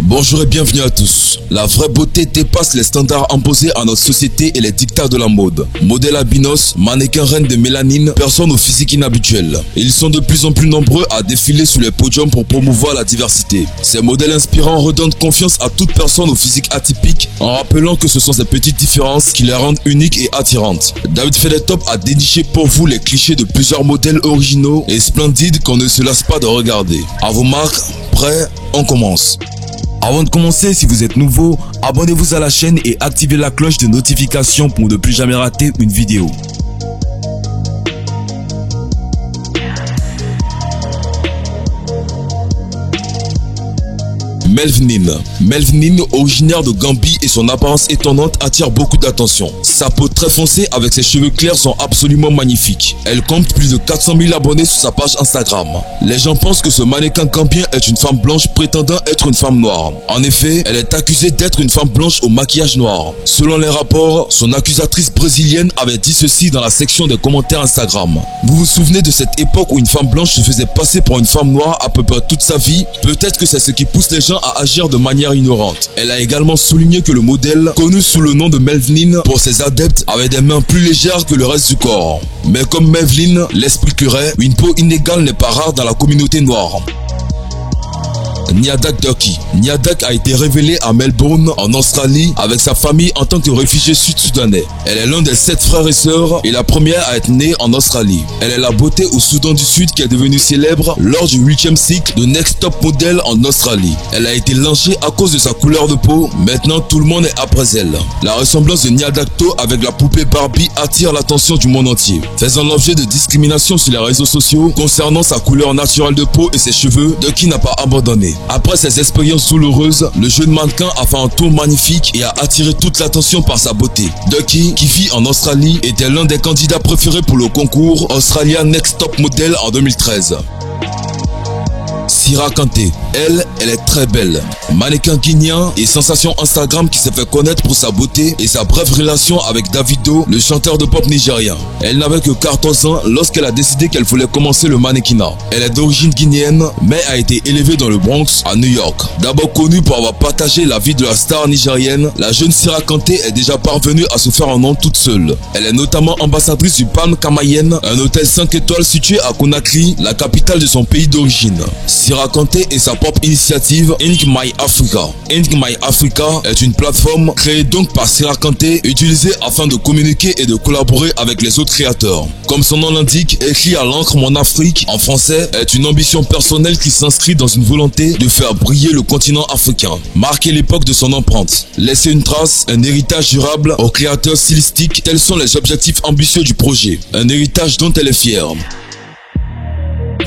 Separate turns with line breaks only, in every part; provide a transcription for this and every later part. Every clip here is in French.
Bonjour et bienvenue à tous. La vraie beauté dépasse les standards imposés à notre société et les dictats de la mode. Modèles albinos, mannequins reines de mélanine, personnes au physique inhabituel. Ils sont de plus en plus nombreux à défiler sur les podiums pour promouvoir la diversité. Ces modèles inspirants redonnent confiance à toute personne au physique atypique en rappelant que ce sont ces petites différences qui les rendent uniques et attirantes. David Feathertop a déniché pour vous les clichés de plusieurs modèles originaux et splendides qu'on ne se lasse pas de regarder. À vos marques, prêts, on commence. Avant de commencer, si vous êtes nouveau, abonnez-vous à la chaîne et activez la cloche de notification pour ne plus jamais rater une vidéo. Melvin, originaire de Gambie, et son apparence étonnante attire beaucoup d'attention. Sa peau très foncée avec ses cheveux clairs sont absolument magnifiques. Elle compte plus de 400 000 abonnés sur sa page Instagram. Les gens pensent que ce mannequin gambien est une femme blanche prétendant être une femme noire. En effet, elle est accusée d'être une femme blanche au maquillage noir. Selon les rapports, son accusatrice brésilienne avait dit ceci dans la section des commentaires Instagram. Vous vous souvenez de cette époque où une femme blanche se faisait passer pour une femme noire à peu près toute sa vie? Peut-être que c'est ce qui pousse les gens à agir de manière ignorante. Elle a également souligné que le modèle, connu sous le nom de Melvin pour ses adeptes, avait des mains plus légères que le reste du corps. Mais comme Melvin l'expliquerait, une peau inégale n'est pas rare dans la communauté noire. Nyadak Durkee. Nyadak a été révélée à Melbourne, en Australie, avec sa famille en tant que réfugié sud-soudanais. Elle est l'un des 7 frères et sœurs et la première à être née en Australie. Elle est la beauté au Soudan du Sud qui est devenue célèbre lors du 8e cycle de Next Top Model en Australie. Elle a été lynchée à cause de sa couleur de peau. Maintenant, tout le monde est après elle. La ressemblance de Nyadakto avec la poupée Barbie attire l'attention du monde entier, faisant l'objet de discrimination sur les réseaux sociaux concernant sa couleur naturelle de peau et ses cheveux. Durkee n'a pas abandonné. Après ces expériences douloureuses, le jeune mannequin a fait un tour magnifique et a attiré toute l'attention par sa beauté. Durkee, qui vit en Australie, était l'un des candidats préférés pour le concours Australia Next Top Model en 2013. Sira Kanté. Elle est très belle. Mannequin guinéen et sensation Instagram qui s'est fait connaître pour sa beauté et sa brève relation avec Davido, le chanteur de pop nigérien. Elle n'avait que 14 ans lorsqu'elle a décidé qu'elle voulait commencer le mannequinat. Elle est d'origine guinéenne mais a été élevée dans le Bronx, à New York. D'abord connue pour avoir partagé la vie de la star nigérienne, la jeune Sira Kanté est déjà parvenue à se faire un nom toute seule. Elle est notamment ambassadrice du Palm Camayen, un hôtel 5 étoiles situé à Conakry, la capitale de son pays d'origine. Sira Kanté et sa propre initiative Ink My Africa. Ink My Africa est une plateforme créée donc par Sira Kanté, utilisée afin de communiquer et de collaborer avec les autres créateurs. Comme son nom l'indique, écrit à l'encre Mon Afrique en français, est une ambition personnelle qui s'inscrit dans une volonté de faire briller le continent africain, marquer l'époque de son empreinte, laisser une trace, un héritage durable aux créateurs stylistiques. Tels sont les objectifs ambitieux du projet, un héritage dont elle est fière.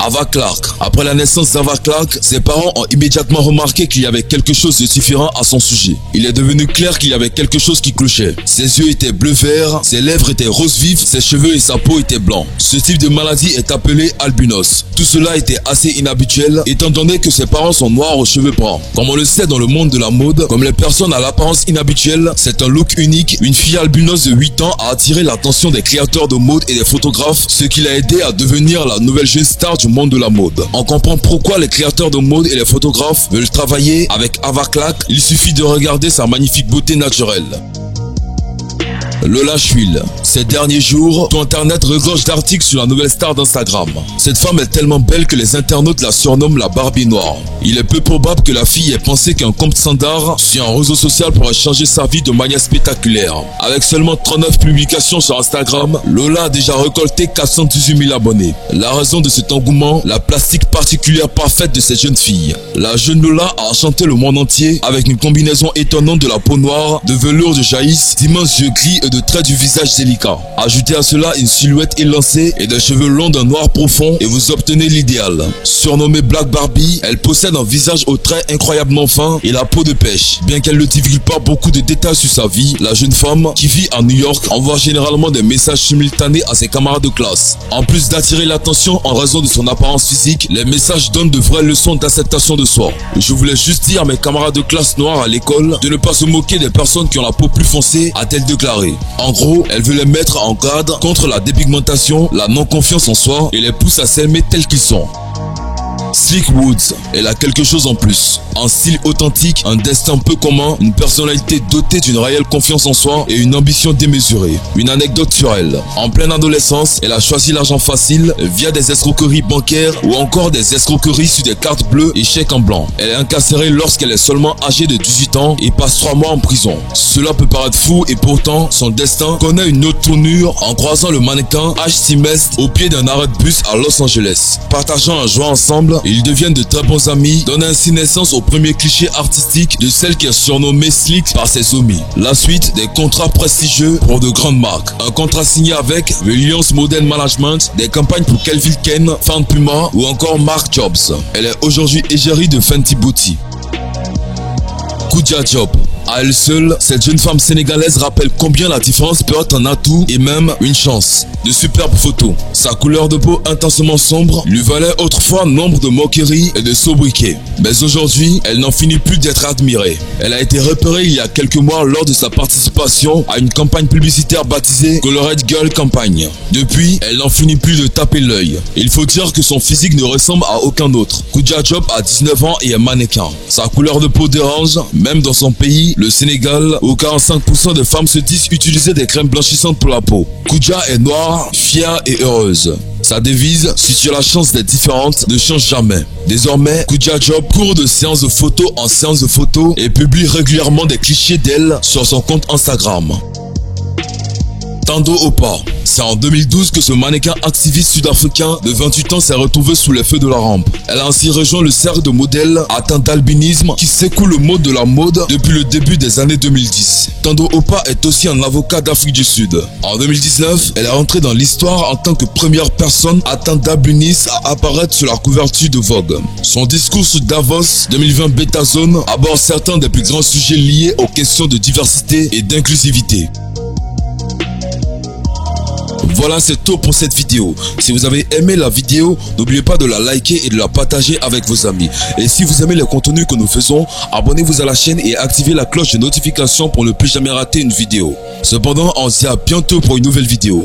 Ava Clarke. Après la naissance d'Ava Clarke, ses parents ont immédiatement remarqué qu'il y avait quelque chose de différent à son sujet. Il est devenu clair qu'il y avait quelque chose qui clochait. Ses yeux étaient bleu-vert, ses lèvres étaient rose vif, ses cheveux et sa peau étaient blancs. Ce type de maladie est appelé albinos. Tout cela était assez inhabituel étant donné que ses parents sont noirs aux cheveux bruns. Comme on le sait dans le monde de la mode, comme les personnes à l'apparence inhabituelle, c'est un look unique. Une fille albinos de 8 ans a attiré l'attention des créateurs de mode et des photographes, ce qui l'a aidé à devenir la nouvelle jeune star du monde de la mode. On comprend pourquoi les créateurs de mode et les photographes veulent travailler avec Ava Clarke. Il suffit de regarder sa magnifique beauté naturelle. Lola Schwill. Ces derniers jours, tout internet regorge d'articles sur la nouvelle star d'Instagram. Cette femme est tellement belle que les internautes la surnomment la Barbie noire. Il est peu probable que la fille ait pensé qu'un compte standard sur un réseau social pourrait changer sa vie de manière spectaculaire. Avec seulement 39 publications sur Instagram, Lola a déjà récolté 418 000 abonnés. La raison de cet engouement, la plastique particulière parfaite de cette jeune fille. La jeune Lola a enchanté le monde entier avec une combinaison étonnante de la peau noire, de velours de jaillisse, d'immenses yeux gris et de traits du visage délicat. Ajoutez à cela une silhouette élancée et des cheveux longs d'un noir profond et vous obtenez l'idéal. Surnommée Black Barbie, elle possède un visage aux traits incroyablement fins et la peau de pêche. Bien qu'elle ne divulgue pas beaucoup de détails sur sa vie, la jeune femme, qui vit à New York, envoie généralement des messages simultanés à ses camarades de classe. En plus d'attirer l'attention en raison de son apparence physique, les messages donnent de vraies leçons d'acceptation de soi. Je voulais juste dire à mes camarades de classe noires à l'école de ne pas se moquer des personnes qui ont la peau plus foncée, a-t-elle déclaré. En gros, elle veut les mettre en garde contre la dépigmentation, la non-confiance en soi et les pousse à s'aimer tels qu'ils sont. Slick Woods, elle a quelque chose en plus. Un style authentique, un destin peu commun, une personnalité dotée d'une réelle confiance en soi et une ambition démesurée. Une anecdote sur elle. En pleine adolescence, elle a choisi l'argent facile via des escroqueries bancaires ou encore des escroqueries sur des cartes bleues et chèques en blanc. Elle est incarcérée lorsqu'elle est seulement âgée de 18 ans et passe 3 mois en prison. Cela peut paraître fou et pourtant, son destin connaît une autre tournure en croisant le mannequin H.C. Mest au pied d'un arrêt de bus à Los Angeles. Partageant un joint ensemble, ils deviennent de très bons amis, donnant ainsi naissance au premier cliché artistique de celle qui est surnommée Slick par ses homies. La suite, des contrats prestigieux pour de grandes marques. Un contrat signé avec Williams Model Management, des campagnes pour Calvin Klein, Fan Puma ou encore Marc Jobs. Elle est aujourd'hui égérie de Fenty Beauty. Koudia Diop. À elle seule, cette jeune femme sénégalaise rappelle combien la différence peut être un atout et même une chance. De superbes photos. Sa couleur de peau intensement sombre lui valait autrefois nombre de moqueries et de sobriquets. Mais aujourd'hui, elle n'en finit plus d'être admirée. Elle a été repérée il y a quelques mois lors de sa participation à une campagne publicitaire baptisée Colored Girl Campagne. Depuis, elle n'en finit plus de taper l'œil. Il faut dire que son physique ne ressemble à aucun autre. Koudia Diop a 19 ans et est mannequin. Sa couleur de peau dérange, même dans son pays, le Sénégal, où 45% de femmes se disent utiliser des crèmes blanchissantes pour la peau. Koudia est noire, fière et heureuse. Sa devise, si tu as la chance d'être différente, ne change jamais. Désormais, Koudia Diop court de séance de photos en séance de photos et publie régulièrement des clichés d'elle sur son compte Instagram. Tando Opa. C'est en 2012 que ce mannequin activiste sud-africain de 28 ans s'est retrouvé sous les feux de la rampe. Elle a ainsi rejoint le cercle de modèles atteints d'albinisme qui secoue le monde de la mode depuis le début des années 2010. Tando Opa est aussi un avocat d'Afrique du Sud. En 2019, elle est rentrée dans l'histoire en tant que première personne atteinte d'albinisme à apparaître sur la couverture de Vogue. Son discours sur Davos 2020 Beta Zone aborde certains des plus grands sujets liés aux questions de diversité et d'inclusivité. Voilà, c'est tout pour cette vidéo. Si vous avez aimé la vidéo, n'oubliez pas de la liker et de la partager avec vos amis. Et si vous aimez le contenu que nous faisons, abonnez-vous à la chaîne et activez la cloche de notification pour ne plus jamais rater une vidéo. Cependant, on se dit à bientôt pour une nouvelle vidéo.